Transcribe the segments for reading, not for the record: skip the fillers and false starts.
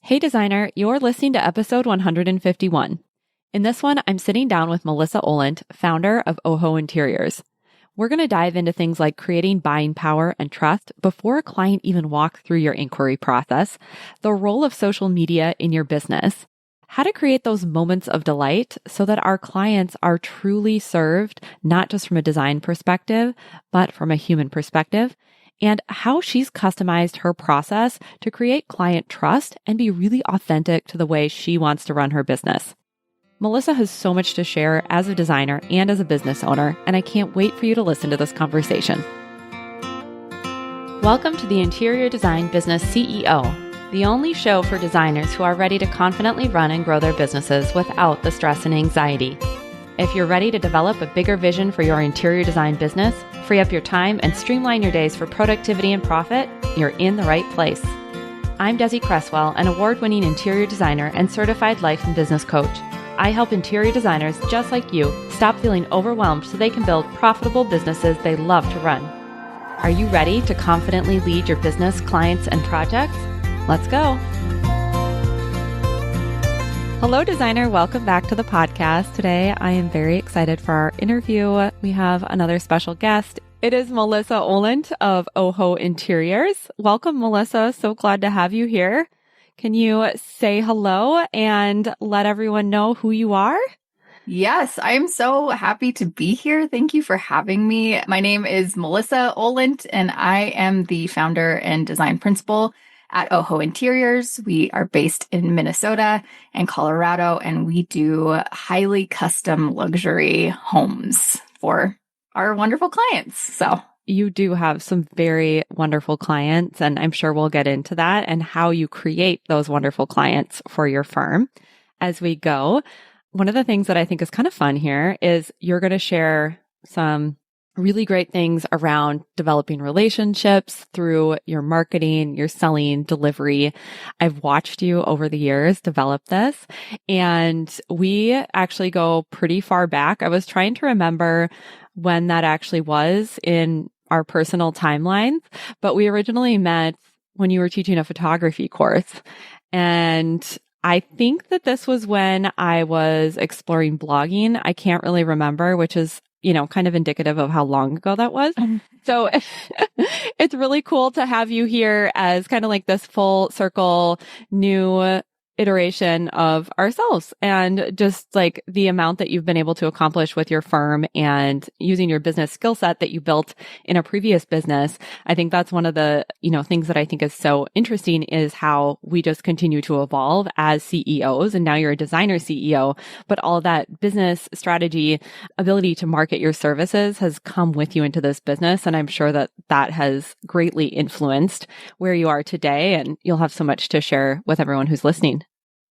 Hey designer, you're listening to episode 151. In this one, I'm sitting down with Melissa Oholendt, founder of Oho Interiors. We're going to dive into things like creating buying power and trust before a client even walks through your inquiry process, the role of social media in your business, how to create those moments of delight so that our clients are truly served, not just from a design perspective, but from a human perspective, and how she's customized her process to create client trust and be really authentic to the way she wants to run her business. Melissa has so much to share as a designer and as a business owner, and I can't wait for you to listen to this conversation. Welcome to the Interior Design Business CEO, the only show for designers who are ready to confidently run and grow their businesses without the stress and anxiety. If you're ready to develop a bigger vision for your interior design business, free up your time, and streamline your days for productivity and profit, you're in the right place. I'm Desi Cresswell, an award-winning interior designer and certified life and business coach. I help interior designers just like you stop feeling overwhelmed so they can build profitable businesses they love to run. Are you ready to confidently lead your business, clients, and projects? Let's go. Hello, designer. Welcome back to the podcast. Today, I am very excited for our interview. We have another special guest. It is Melissa Oholendt of Oho Interiors. Welcome, Melissa. So glad to have you here. Can you say hello and let everyone know who you are? Yes, I'm so happy to be here. Thank you for having me. My name is Melissa Oholendt, and I am the founder and design principal at Oho Interiors. We are based in Minnesota and Colorado, and we do highly custom luxury homes for our wonderful clients. So you do have some very wonderful clients, and I'm sure we'll get into that and how you create those wonderful clients for your firm as we go. One of the things that I think is kind of fun here is you're going to share some really great things around developing relationships through your marketing, your selling, delivery. I've watched you over the years develop this, and we actually go pretty far back. I was trying to remember when that actually was in our personal timelines, but we originally met when you were teaching a photography course. And I think that this was when I was exploring blogging. I can't really remember, which is kind of indicative of how long ago that was. So it's really cool to have you here as kind of like this full circle new iteration of ourselves, and just like the amount that you've been able to accomplish with your firm and using your business skill set that you built in a previous business. I think that's one of the, things that I think is so interesting is how we just continue to evolve as CEOs. And now you're a designer CEO, but all that business strategy, ability to market your services has come with you into this business. And I'm sure that that has greatly influenced where you are today. And you'll have so much to share with everyone who's listening.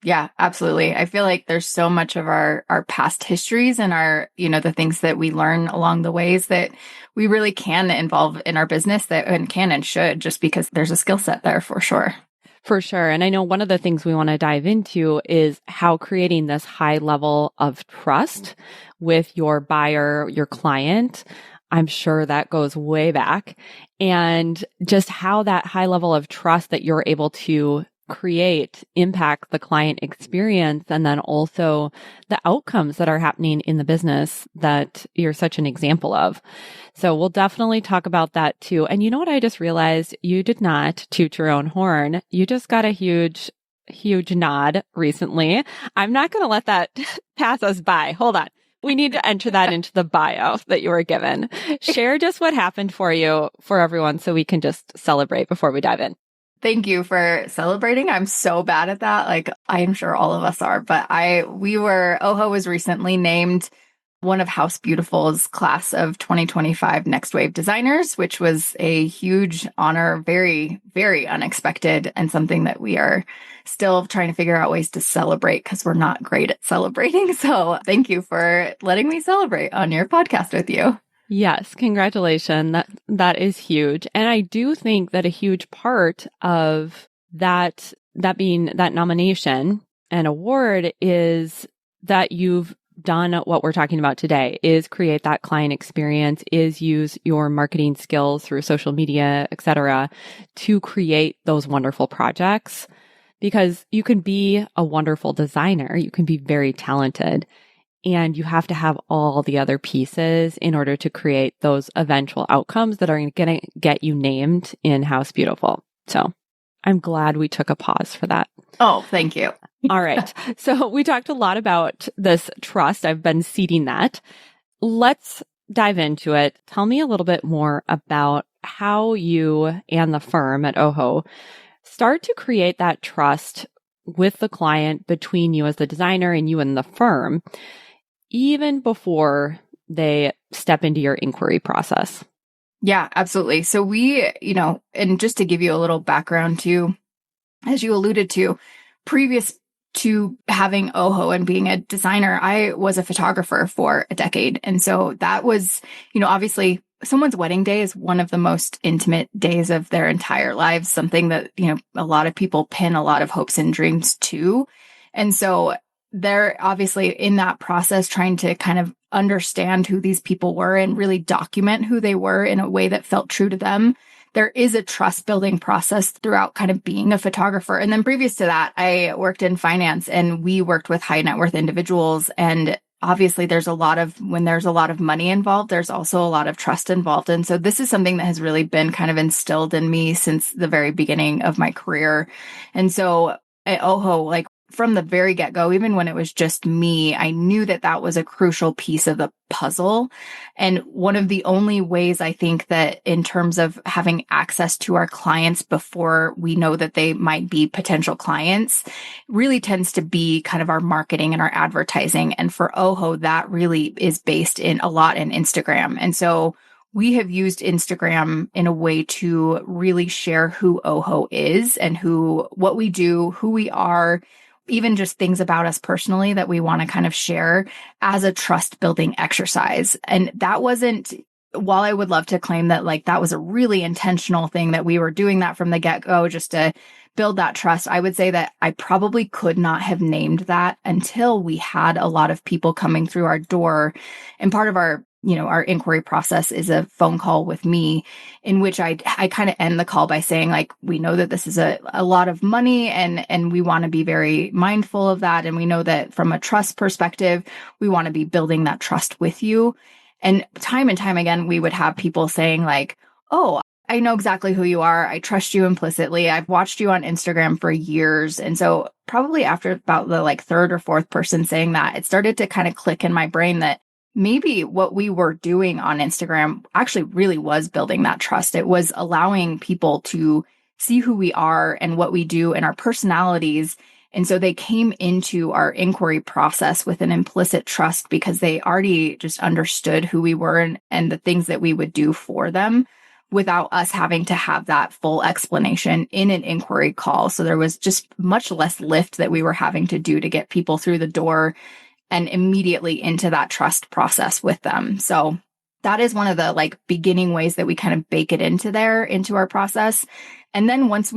Yeah, absolutely. I feel like there's so much of our past histories and our, the things that we learn along the ways that we really can involve in our business and can and should, just because there's a skill set there for sure. For sure. And I know one of the things we want to dive into is how creating this high level of trust with your buyer, your client. I'm sure that goes way back, and just how that high level of trust that you're able to create impact the client experience, and then also the outcomes that are happening in the business that you're such an example of. So we'll definitely talk about that too. And you know what? I just realized you did not toot your own horn. You just got a huge nod recently. I'm not going to let that pass us by. Hold on. We need to enter that into the bio that you were given. Share just what happened for you for everyone so we can just celebrate before we dive in. Thank you for celebrating. I'm so bad at that. Like, I'm sure all of us are, but Oho was recently named one of House Beautiful's class of 2025 Next Wave Designers, which was a huge honor, very, very unexpected, and something that we are still trying to figure out ways to celebrate because we're not great at celebrating. So thank you for letting me celebrate on your podcast with you. Yes, congratulations. That is huge. And I do think that a huge part of that being that nomination and award is that you've done what we're talking about today, is create that client experience, is use your marketing skills through social media, et cetera, to create those wonderful projects because you can be a wonderful designer, you can be very talented, and you have to have all the other pieces in order to create those eventual outcomes that are going to get you named in House Beautiful. So I'm glad we took a pause for that. Oh, thank you. All right. So we talked a lot about this trust. I've been seeding that. Let's dive into it. Tell me a little bit more about how you and the firm at Oho start to create that trust with the client between you as the designer and you and the firm, even before they step into your inquiry process. Yeah, absolutely. So we, and just to give you a little background too, as you alluded to, previous to having Oho and being a designer, I was a photographer for a decade. And so that was, obviously someone's wedding day is one of the most intimate days of their entire lives, something that, a lot of people pin a lot of hopes and dreams to. And so they're obviously in that process trying to kind of understand who these people were and really document who they were in a way that felt true to them. There is a trust building process throughout kind of being a photographer. And then previous to that, I worked in finance and we worked with high net worth individuals. And obviously when there's a lot of money involved, there's also a lot of trust involved. And so this is something that has really been kind of instilled in me since the very beginning of my career. And so at Oho, from the very get-go, even when it was just me, I knew that that was a crucial piece of the puzzle. And one of the only ways I think that in terms of having access to our clients before we know that they might be potential clients really tends to be kind of our marketing and our advertising. And for Oho, that really is based in a lot in Instagram. And so we have used Instagram in a way to really share who Oho is and what we do, who we are, even just things about us personally that we want to kind of share as a trust building exercise. And that wasn't, while I would love to claim that that was a really intentional thing that we were doing that from the get-go just to build that trust, I would say that I probably could not have named that until we had a lot of people coming through our door. And part of our inquiry process is a phone call with me in which I kind of end the call by saying, we know that this is a lot of money and we want to be very mindful of that. And we know that from a trust perspective, we want to be building that trust with you. And time again, we would have people saying oh, I know exactly who you are. I trust you implicitly. I've watched you on Instagram for years. And so probably after about the third or fourth person saying that, it started to kind of click in my brain that maybe what we were doing on Instagram actually really was building that trust. It was allowing people to see who we are and what we do and our personalities. And so they came into our inquiry process with an implicit trust because they already just understood who we were and the things that we would do for them without us having to have that full explanation in an inquiry call. So there was just much less lift that we were having to do to get people through the door and immediately into that trust process with them. So that is one of the beginning ways that we kind of bake it into our process. And then once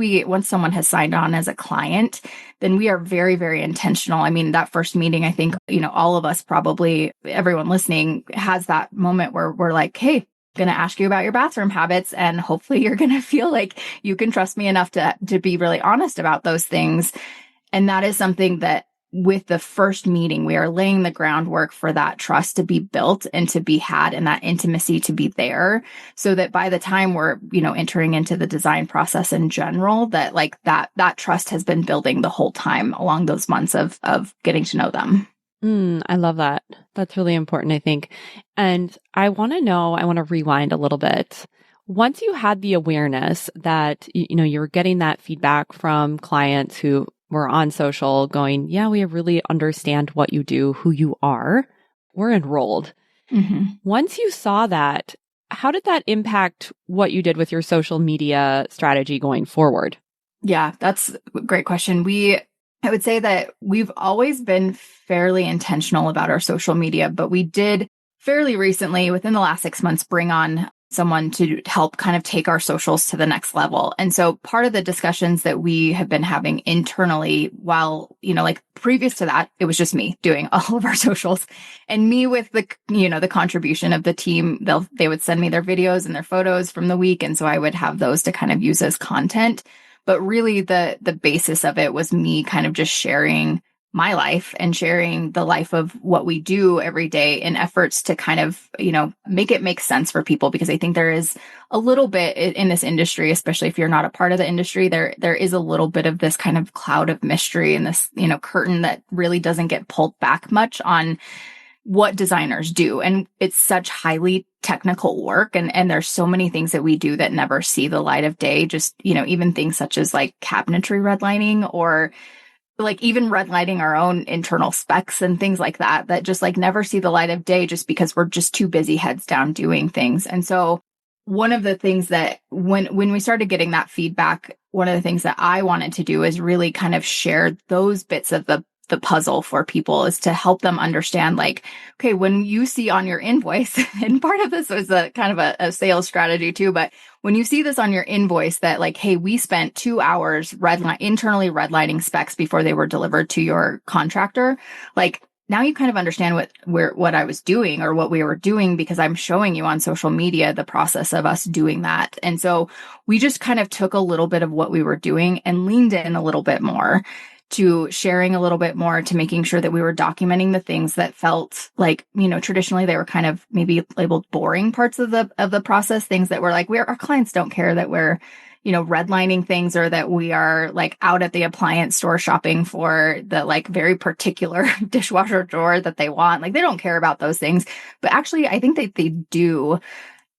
someone has signed on as a client, then we are very, very intentional. I mean, that first meeting, I think, all of us, probably everyone listening, has that moment where we're like, hey, going to ask you about your bathroom habits. And hopefully you're going to feel like you can trust me enough to be really honest about those things. And that is something that with the first meeting, we are laying the groundwork for that trust to be built and to be had and that intimacy to be there so that by the time we're, entering into the design process in general, that that trust has been building the whole time along those months of getting to know them. I love that. That's really important, I think. And I want to rewind a little bit. Once you had the awareness that, you were getting that feedback from clients who were on social going, yeah, we really understand what you do, who you are, we're enrolled. Mm-hmm. Once you saw that, how did that impact what you did with your social media strategy going forward? Yeah, that's a great question. I would say that we've always been fairly intentional about our social media, but we did fairly recently, within the last 6 months, bring on someone to help kind of take our socials to the next level. And so part of the discussions that we have been having internally while, previous to that, it was just me doing all of our socials and me with the contribution of the team. They would send me their videos and their photos from the week. And so I would have those to kind of use as content. But really the basis of it was me kind of just sharing my life and sharing the life of what we do every day in efforts to kind of, make it make sense for people. Because I think there is a little bit in this industry, especially if you're not a part of the industry, there is a little bit of this kind of cloud of mystery and this, curtain that really doesn't get pulled back much on what designers do. And it's such highly technical work. And there's so many things that we do that never see the light of day. Just, even things such as like cabinetry redlining, or like even redlining our own internal specs and things like that, that just like never see the light of day just because we're just too busy heads down doing things. And so one of the things that when we started getting that feedback, one of the things that I wanted to do is really kind of share those bits of the puzzle for people, is to help them understand, like, okay, when you see on your invoice, and part of this was a kind of a sales strategy too, but when you see this on your invoice that like, hey, we spent 2 hours internally redlining specs before they were delivered to your contractor, like now you kind of understand what I was doing or what we were doing, because I'm showing you on social media the process of us doing that. And so we just kind of took a little bit of what we were doing and leaned in a little bit more to sharing a little bit more, to making sure that we were documenting the things that felt like, traditionally they were kind of maybe labeled boring parts of the process, things that were like, our clients don't care that we're, redlining things, or that we are like out at the appliance store shopping for the like very particular dishwasher drawer that they want. Like they don't care about those things, but actually I think that they do.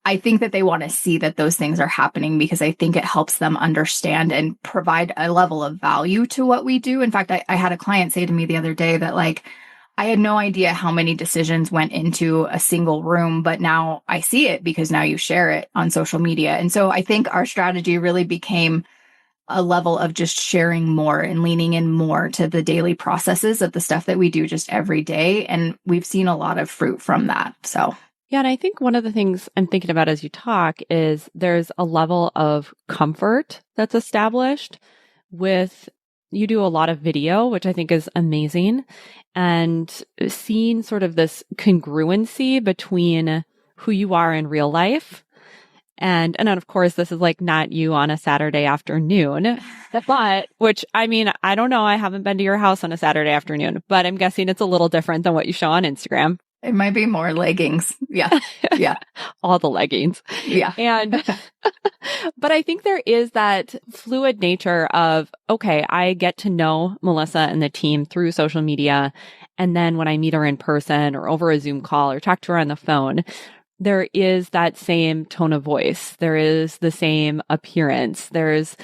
I think that they want to see that those things are happening, because I think it helps them understand and provide a level of value to what we do. In fact, I had a client say to me the other day that like, I had no idea how many decisions went into a single room, but now I see it because now you share it on social media. And so I think our strategy really became a level of just sharing more and leaning in more to the daily processes of the stuff that we do just every day. And we've seen a lot of fruit from that. So yeah, and I think one of the things I'm thinking about as you talk is there's a level of comfort that's established with, you do a lot of video, which I think is amazing, and seeing sort of this congruency between who you are in real life. And then of course, this is like not you on a Saturday afternoon, but which, I mean, I don't know. I haven't been to your house on a Saturday afternoon, but I'm guessing it's a little different than what you show on Instagram. it might be more leggings. Yeah. Yeah. All the leggings. Yeah. And, but I think there is that fluid nature of, okay, I get to know Melissa and the team through social media. And then when I meet her in person or over a Zoom call or talk to her on the phone, there is that same tone of voice. There is the same appearance. There's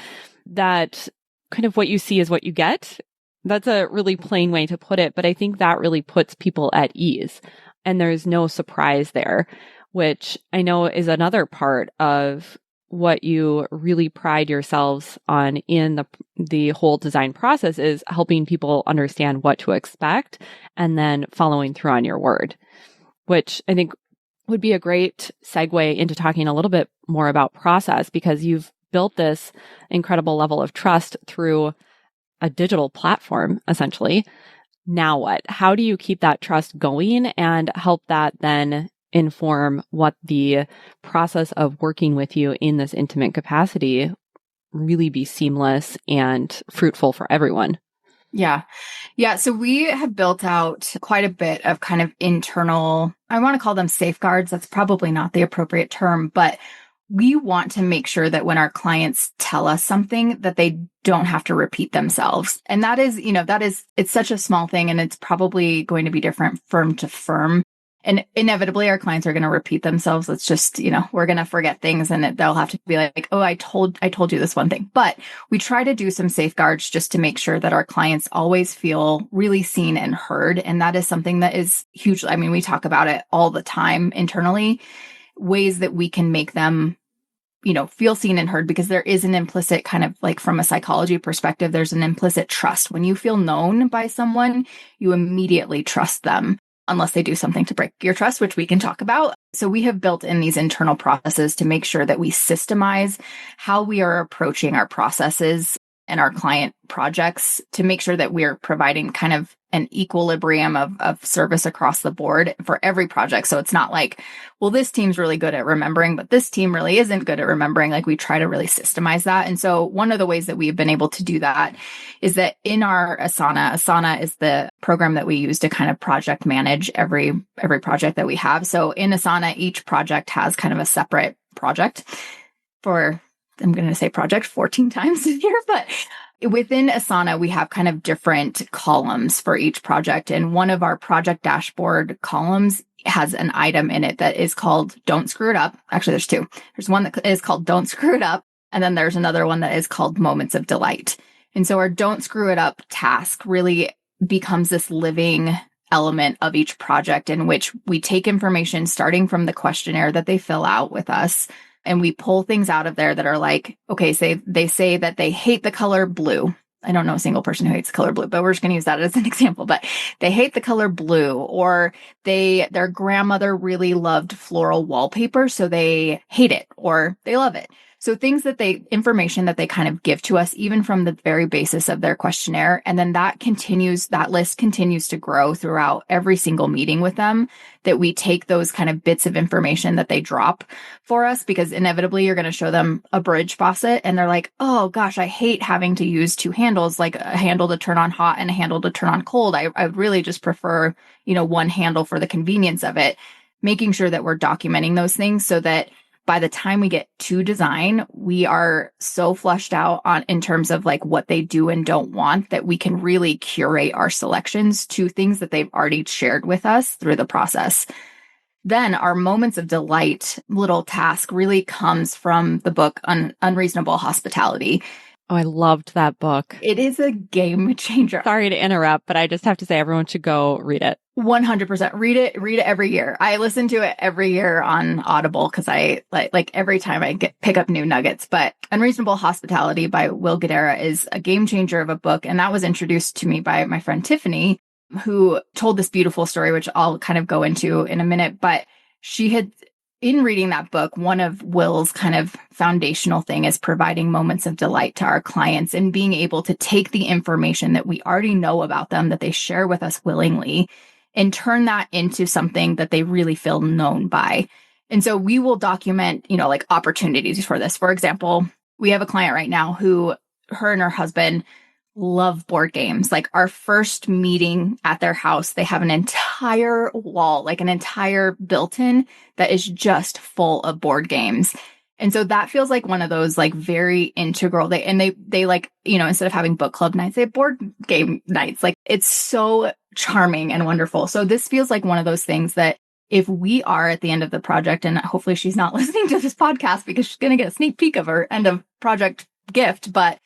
that kind of what you see is what you get. That's a really plain way to put it, but I think that really puts people at ease. And there's no surprise there, which I know is another part of what you really pride yourselves on in the whole design process, is helping people understand what to expect and then following through on your word, which I think would be a great segue into talking a little bit more about process, because you've built this incredible level of trust through a digital platform, essentially. Now what? How do you keep that trust going and help that then inform what the process of working with you in this intimate capacity really be seamless and fruitful for everyone? Yeah. Yeah. So we have built out quite a bit of kind of internal, I want to call them safeguards. That's probably not the appropriate term, but we want to make sure that when our clients tell us something, that they don't have to repeat themselves. And that is, it's such a small thing, and it's probably going to be different firm to firm. And inevitably our clients are going to repeat themselves. It's just, we're going to forget things, and they'll have to be like, oh, I told you this one thing. But we try to do some safeguards just to make sure that our clients always feel really seen and heard. And that is something that is huge. I mean, we talk about it all the time internally, ways that we can make them, feel seen and heard, because there is an implicit kind of like, from a psychology perspective, there's an implicit trust. When you feel known by someone, you immediately trust them, unless they do something to break your trust, which we can talk about. So we have built in these internal processes to make sure that we systemize how we are approaching our processes and our client projects to make sure that we're providing kind of an equilibrium of service across the board for every project. So it's not like, well, this team's really good at remembering, but this team really isn't good at remembering. Like we try to really systemize that. And so one of the ways that we've been able to do that is that in our Asana is the program that we use to kind of project manage every project that we have. So in Asana, each project has kind of a separate project I'm going to say project 14 times here, but within Asana, we have kind of different columns for each project. And one of our project dashboard columns has an item in it that is called Don't Screw It Up. Actually, there's two. There's one that is called Don't Screw It Up. And then there's another one that is called Moments of Delight. And so our Don't Screw It Up task really becomes this living element of each project in which we take information starting from the questionnaire that they fill out with us. And we pull things out of there that are like, okay, they say that they hate the color blue. I don't know a single person who hates the color blue, but we're just going to use that as an example. But they hate the color blue, or their grandmother really loved floral wallpaper, so they hate it, or they love it. So information that they kind of give to us, even from the very basis of their questionnaire. And then that list continues to grow throughout every single meeting with them, that we take those kind of bits of information that they drop for us, because inevitably you're going to show them a bridge faucet and they're like, oh gosh, I hate having to use two handles, like a handle to turn on hot and a handle to turn on cold. I really just prefer, one handle for the convenience of it. Making sure that we're documenting those things so that by the time we get to design, we are so flushed out in terms of like what they do and don't want, that we can really curate our selections to things that they've already shared with us through the process. Then our Moments of Delight little task really comes from the book Unreasonable Hospitality. Oh, I loved that book. It is a game changer. Sorry to interrupt, but I just have to say everyone should go read it. 100%. Read it every year. I listen to it every year on Audible because I like every time I pick up new nuggets. But Unreasonable Hospitality by Will Guidara is a game changer of a book. And that was introduced to me by my friend Tiffany, who told this beautiful story, which I'll kind of go into in a minute. But in reading that book, one of Will's kind of foundational thing is providing moments of delight to our clients and being able to take the information that we already know about them, that they share with us willingly, and turn that into something that they really feel known by. And so we will document, like opportunities for this. For example, we have a client right now who, her and her husband love board games. Like our first meeting at their house, they have an entire wall, like an entire built-in that is just full of board games. And so that feels like one of those like very integral, they like, instead of having book club nights, they have board game nights. Like it's so charming and wonderful. So this feels like one of those things that if we are at the end of the project, and hopefully she's not listening to this podcast because she's going to get a sneak peek of her end of project gift, but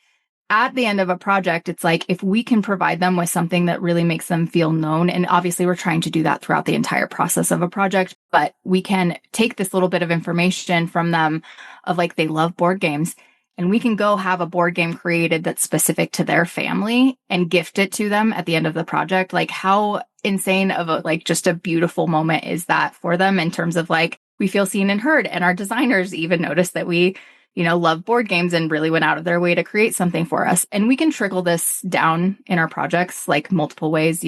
at the end of a project, it's like if we can provide them with something that really makes them feel known, and obviously we're trying to do that throughout the entire process of a project, but we can take this little bit of information from them of like they love board games, and we can go have a board game created that's specific to their family and gift it to them at the end of the project. Like how insane of just a beautiful moment is that for them in terms of like we feel seen and heard, and our designers even notice that we love board games and really went out of their way to create something for us. And we can trickle this down in our projects like multiple ways.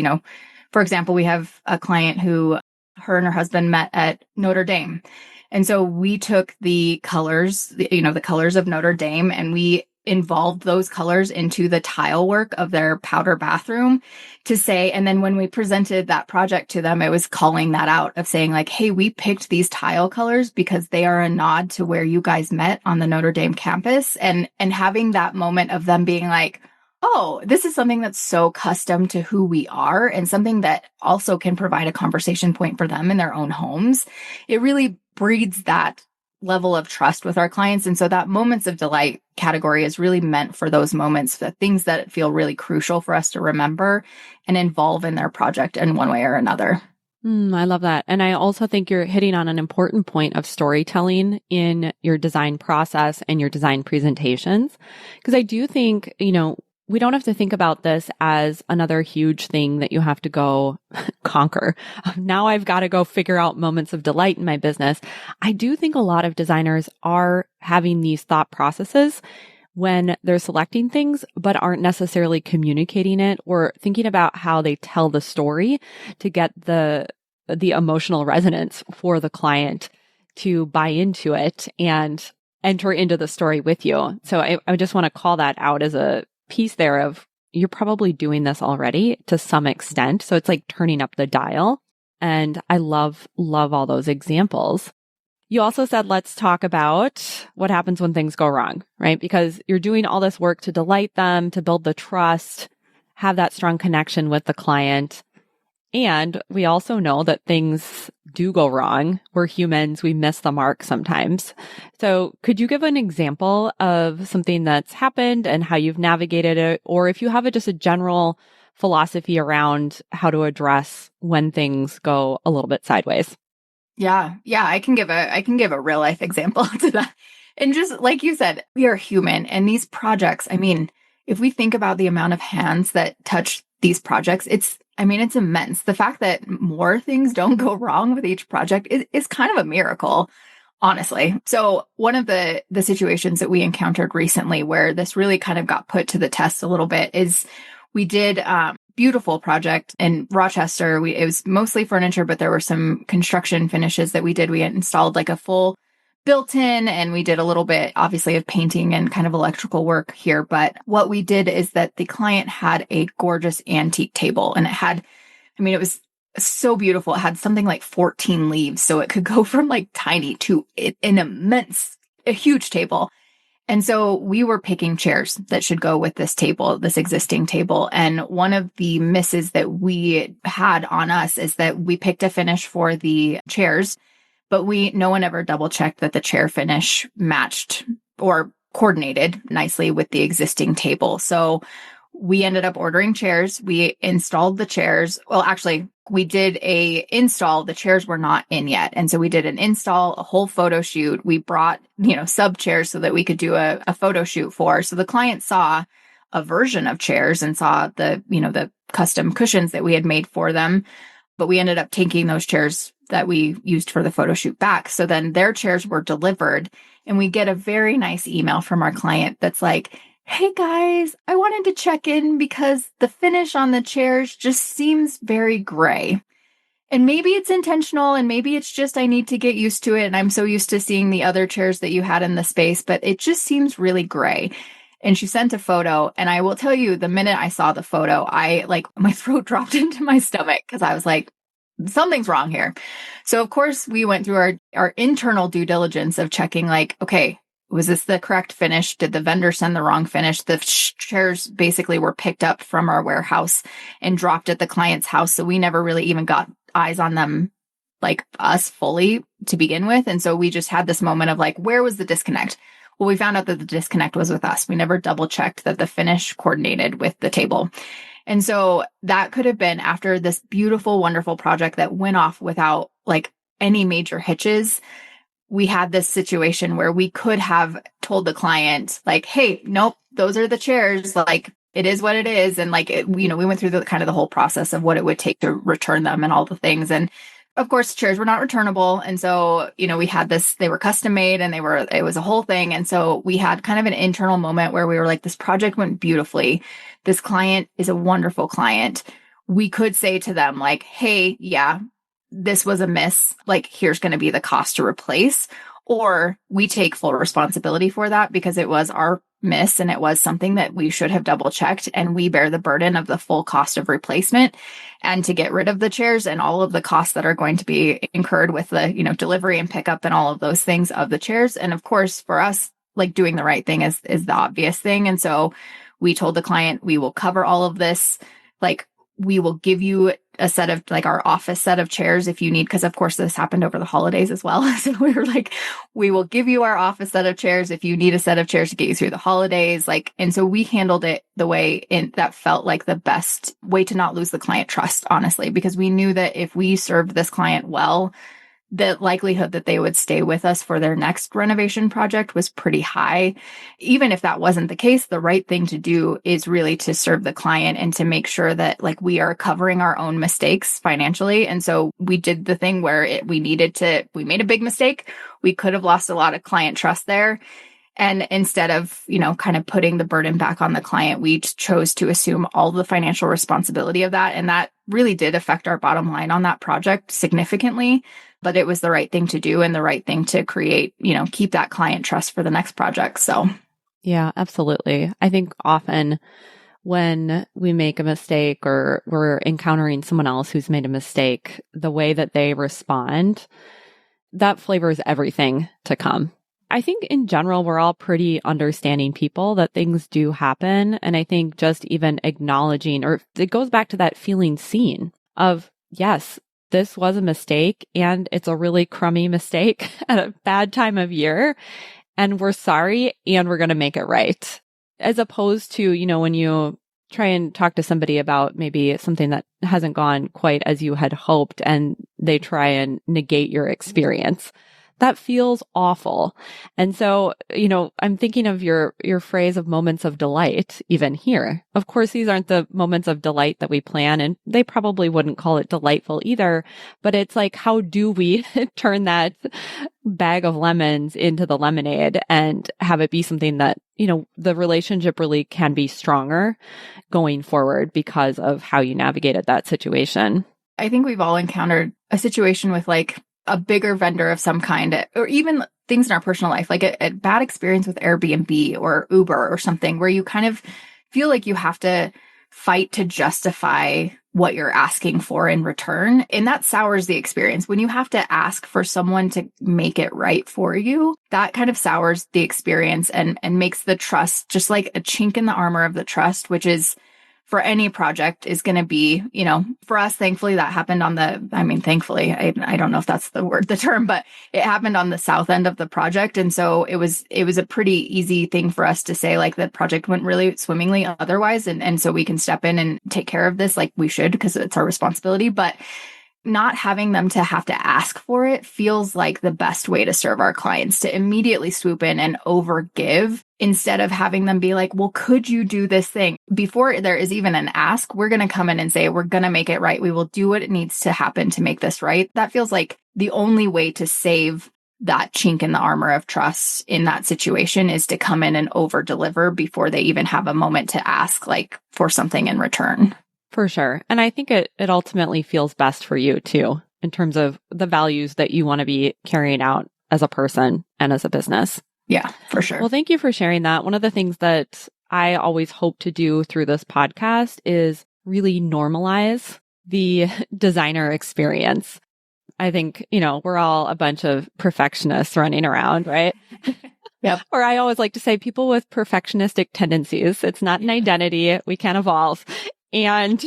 For example, we have a client who her and her husband met at Notre Dame. And so we took the colors, the colors of Notre Dame, and we involved those colors into the tile work of their powder bathroom to say, and then when we presented that project to them, it was calling that out of saying like, hey, we picked these tile colors because they are a nod to where you guys met on the Notre Dame campus, and having that moment of them being like, oh, this is something that's so custom to who we are and something that also can provide a conversation point for them in their own homes. It really breeds that level of trust with our clients. And so that moments of delight category is really meant for those moments, the things that feel really crucial for us to remember and involve in their project in one way or another. I love that. And I also think you're hitting on an important point of storytelling in your design process and your design presentations. Because I do think, we don't have to think about this as another huge thing that you have to go conquer. Now I've got to go figure out moments of delight in my business. I do think a lot of designers are having these thought processes when they're selecting things, but aren't necessarily communicating it or thinking about how they tell the story to get the emotional resonance for the client to buy into it and enter into the story with you. So I just want to call that out as a piece there of you're probably doing this already to some extent. So it's like turning up the dial. And I love all those examples. You also said, let's talk about what happens when things go wrong, right? Because you're doing all this work to delight them, to build the trust, have that strong connection with the client. And we also know that things do go wrong. We're humans. We miss the mark sometimes. So could you give an example of something that's happened and how you've navigated it? Or if you have just a general philosophy around how to address when things go a little bit sideways. Yeah. I can give a real life example to that. And just like you said, we are human, and these projects, I mean, if we think about the amount of hands that touch these projects, it's immense. The fact that more things don't go wrong with each project is kind of a miracle, honestly. So one of the situations that we encountered recently where this really kind of got put to the test a little bit is we did beautiful project in Rochester. It was mostly furniture, but there were some construction finishes that we did. We installed like a full built-in, and we did a little bit, obviously, of painting and kind of electrical work here. But what we did is that the client had a gorgeous antique table, and it was so beautiful. It had something like 14 leaves, so it could go from like tiny to a huge table. And so we were picking chairs that should go with this table, this existing table. And one of the misses that we had on us is that we picked a finish for the chairs, but no one ever double checked that the chair finish matched or coordinated nicely with the existing table. So we ended up ordering chairs. We installed the chairs. Well, actually, we did a install. The chairs were not in yet. And so we did an install, a whole photo shoot. We brought, sub chairs so that we could do a photo shoot for. So the client saw a version of chairs and saw the custom cushions that we had made for them. But we ended up taking those chairs that we used for the photo shoot back. So then their chairs were delivered, and we get a very nice email from our client that's like, "Hey guys, I wanted to check in because the finish on the chairs just seems very gray. And maybe it's intentional, and maybe it's just I need to get used to it. And I'm so used to seeing the other chairs that you had in the space, but it just seems really gray." And she sent a photo. And I will tell you, the minute I saw the photo, my throat dropped into my stomach because I was like, something's wrong here. So of course we went through our internal due diligence of checking like, okay, was this the correct finish? Did the vendor send the wrong finish? The chairs basically were picked up from our warehouse and dropped at the client's house. So we never really even got eyes on them, like us fully to begin with. And so we just had this moment of like, where was the disconnect? Well, we found out that the disconnect was with us. We never double checked that the finish coordinated with the table. And so that could have been after this beautiful, wonderful project that went off without like any major hitches. We had this situation where we could have told the client like, "Hey, nope, those are the chairs. Like it is what it is." And like, we went through the whole process of what it would take to return them and all the things. And of course, chairs were not returnable. And so, we had they were custom made, and it was a whole thing. And so we had kind of an internal moment where we were like, this project went beautifully. This client is a wonderful client. We could say to them like, "Hey, yeah, this was a miss. Like, here's going to be the cost to replace." Or we take full responsibility for that because it was our miss and it was something that we should have double checked, and we bear the burden of the full cost of replacement and to get rid of the chairs and all of the costs that are going to be incurred with the, delivery and pickup and all of those things of the chairs. And of course, for us, like doing the right thing is the obvious thing. And so we told the client, we will cover all of this. Like, we will give you a set of like our office set of chairs if you need, because of course this happened over the holidays as well. So we were like, we will give you our office set of chairs if you need a set of chairs to get you through the holidays. Like, and so we handled it the way that felt like the best way to not lose the client trust, honestly, because we knew that if we served this client well, the likelihood that they would stay with us for their next renovation project was pretty high. Even if that wasn't the case, the right thing to do is really to serve the client and to make sure that like we are covering our own mistakes financially. And so we did the thing where we made a big mistake. We could have lost a lot of client trust there. And instead of, kind of putting the burden back on the client, we chose to assume all the financial responsibility of that. And that really did affect our bottom line on that project significantly, but it was the right thing to do and the right thing to create, keep that client trust for the next project. So yeah, absolutely. I think often when we make a mistake or we're encountering someone else who's made a mistake, the way that they respond, that flavors everything to come. I think in general, we're all pretty understanding people that things do happen. And I think just even acknowledging, or it goes back to that feeling seen of, yes, this was a mistake and it's a really crummy mistake at a bad time of year. And we're sorry and we're going to make it right. As opposed to, when you try and talk to somebody about maybe something that hasn't gone quite as you had hoped and they try and negate your experience. That feels awful. And so, I'm thinking of your phrase of moments of delight, even here. Of course, these aren't the moments of delight that we plan, and they probably wouldn't call it delightful either. But it's like, how do we turn that bag of lemons into the lemonade and have it be something that, the relationship really can be stronger going forward because of how you navigated that situation? I think we've all encountered a situation with like a bigger vendor of some kind, or even things in our personal life, like a bad experience with Airbnb or Uber or something, where you kind of feel like you have to fight to justify what you're asking for in return. And that sours the experience. When you have to ask for someone to make it right for you, that kind of sours the experience and makes the trust just like a chink in the armor of the trust, which is for any project is going to be, for us, thankfully that happened thankfully, I don't know if that's the term, but it happened on the south end of the project. And so it was a pretty easy thing for us to say, like, the project went really swimmingly otherwise. And so we can step in and take care of this like we should, because it's our responsibility. But not having them to have to ask for it feels like the best way to serve our clients, to immediately swoop in and overgive instead of having them be like, well, could you do this thing? Before there is even an ask, we're going to come in and say, we're going to make it right. We will do what it needs to happen to make this right. That feels like the only way to save that chink in the armor of trust in that situation is to come in and over deliver before they even have a moment to ask like for something in return. For sure. And I think it ultimately feels best for you too, in terms of the values that you want to be carrying out as a person and as a business. Yeah, for sure. Well, thank you for sharing that. One of the things that I always hope to do through this podcast is really normalize the designer experience. I think, we're all a bunch of perfectionists running around, right? Yep. Or I always like to say people with perfectionistic tendencies. It's not an identity. We can evolve. And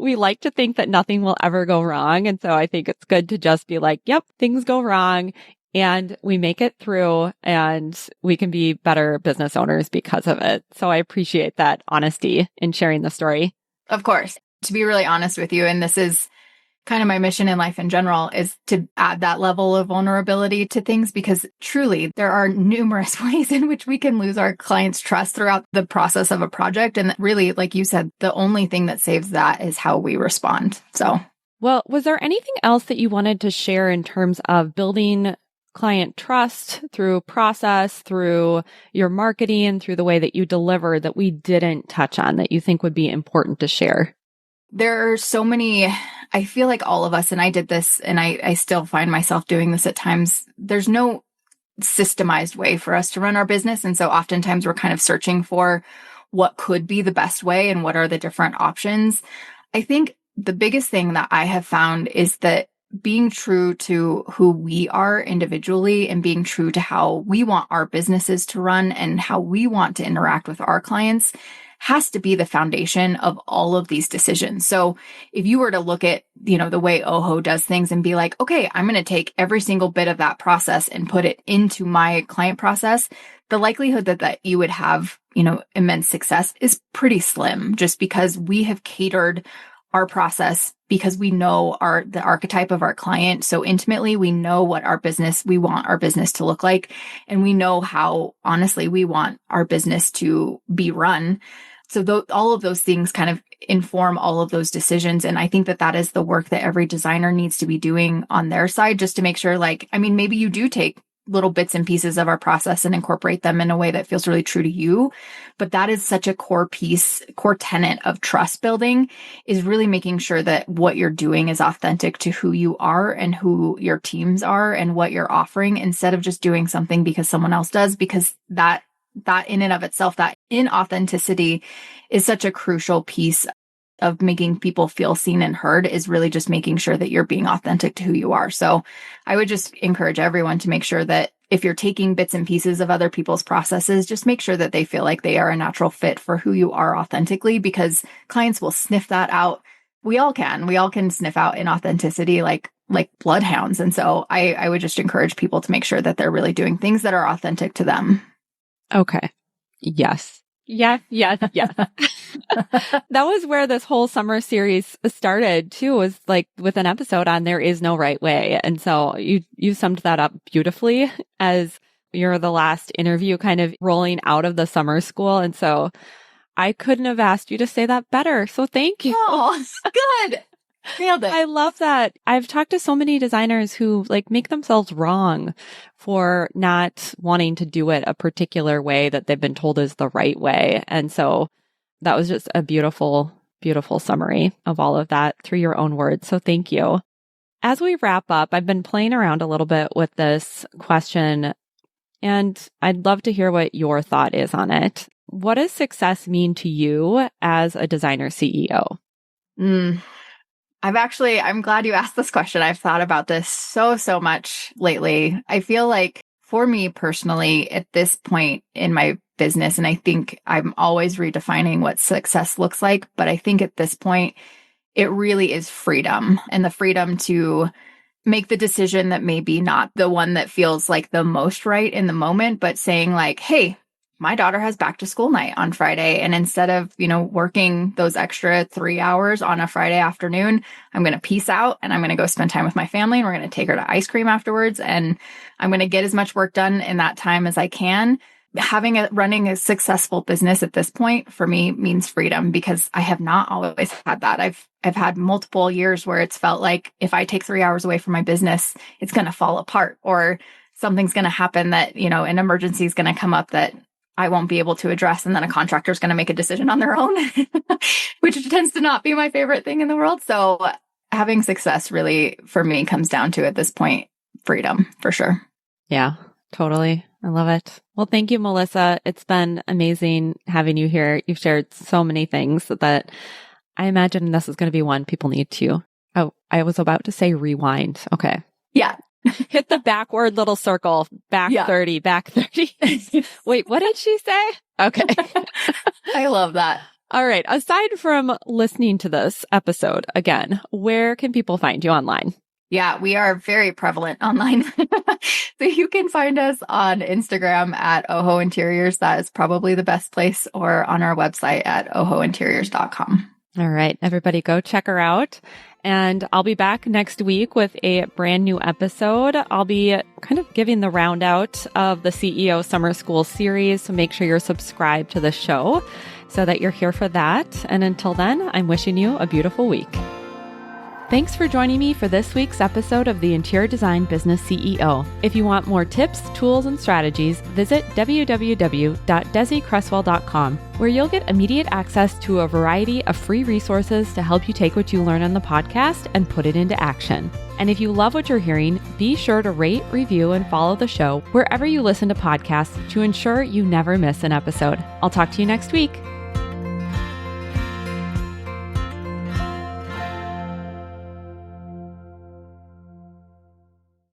we like to think that nothing will ever go wrong. And so I think it's good to just be like, yep, things go wrong and we make it through and we can be better business owners because of it. So I appreciate that honesty in sharing the story. Of course. To be really honest with you, and this is kind of my mission in life in general, is to add that level of vulnerability to things, because truly there are numerous ways in which we can lose our clients' trust throughout the process of a project. And really, like you said, the only thing that saves that is how we respond. So, well, was there anything else that you wanted to share in terms of building client trust through process, through your marketing, through the way that you deliver that we didn't touch on that you think would be important to share? There are so many, I feel like all of us, and I did this and I still find myself doing this at times. There's no systemized way for us to run our business. And so oftentimes we're kind of searching for what could be the best way and what are the different options. I think the biggest thing that I have found is that being true to who we are individually and being true to how we want our businesses to run and how we want to interact with our clients has to be the foundation of all of these decisions. So if you were to look at, the way Oho does things and be like, okay, I'm going to take every single bit of that process and put it into my client process, the likelihood that you would have, immense success is pretty slim, just because we have catered our process because we know the archetype of our client so intimately. We know what we want our business to look like, and we know how honestly we want our business to be run. So all of those things kind of inform all of those decisions. And I think that is the work that every designer needs to be doing on their side, just to make sure, maybe you do take little bits and pieces of our process and incorporate them in a way that feels really true to you. But that is such a core tenet of trust building, is really making sure that what you're doing is authentic to who you are and who your teams are and what you're offering, instead of just doing something because someone else does, because that in and of itself, that inauthenticity is such a crucial piece of making people feel seen and heard, is really just making sure that you're being authentic to who you are. So I would just encourage everyone to make sure that if you're taking bits and pieces of other people's processes, just make sure that they feel like they are a natural fit for who you are authentically, because clients will sniff that out. We all can sniff out inauthenticity like bloodhounds. And so I would just encourage people to make sure that they're really doing things that are authentic to them. Okay. Yes. Yeah. That was where this whole summer series started too, was like with an episode on there is no right way. And so you summed that up beautifully as you're the last interview kind of rolling out of the summer school. And so I couldn't have asked you to say that better. So thank you. Oh, good. Nailed it. I love that. I've talked to so many designers who like make themselves wrong for not wanting to do it a particular way that they've been told is the right way. And so that was just a beautiful, beautiful summary of all of that through your own words. So thank you. As we wrap up, I've been playing around a little bit with this question, and I'd love to hear what your thought is on it. What does success mean to you as a designer CEO? I'm glad you asked this question. I've thought about this so much lately. I feel like for me personally, at this point in my business, and I think I'm always redefining what success looks like, but I think at this point, it really is freedom, and the freedom to make the decision that maybe not the one that feels like the most right in the moment, but saying like, hey, my daughter has back to school night on Friday. And instead of, working those extra 3 hours on a Friday afternoon, I'm going to peace out and I'm going to go spend time with my family, and we're going to take her to ice cream afterwards. And I'm going to get as much work done in that time as I can. Running a successful business at this point for me means freedom, because I have not always had that. I've had multiple years where it's felt like if I take 3 hours away from my business, it's going to fall apart, or something's going to happen that, an emergency is going to come up that I won't be able to address. And then a contractor is going to make a decision on their own, which tends to not be my favorite thing in the world. So having success really, for me, comes down to, at this point, freedom, for sure. Yeah, totally. I love it. Well, thank you, Melissa. It's been amazing having you here. You've shared so many things that I imagine this is going to be one people need to. Oh, I was about to say rewind. Okay. Yeah. Hit the backward little circle, back 30. Wait, what did she say? Okay. I love that. All right. Aside from listening to this episode again, where can people find you online? Yeah, we are very prevalent online. So you can find us on Instagram at Oho Interiors. That is probably the best place, or on our website at ohointeriors.com. All right. Everybody go check her out. And I'll be back next week with a brand new episode. I'll be kind of giving the round out of the CEO Summer School series. So make sure you're subscribed to the show so that you're here for that. And until then, I'm wishing you a beautiful week. Thanks for joining me for this week's episode of the Interior Design Business CEO. If you want more tips, tools, and strategies, visit www.desiCresswell.com, where you'll get immediate access to a variety of free resources to help you take what you learn on the podcast and put it into action. And if you love what you're hearing, be sure to rate, review, and follow the show wherever you listen to podcasts to ensure you never miss an episode. I'll talk to you next week.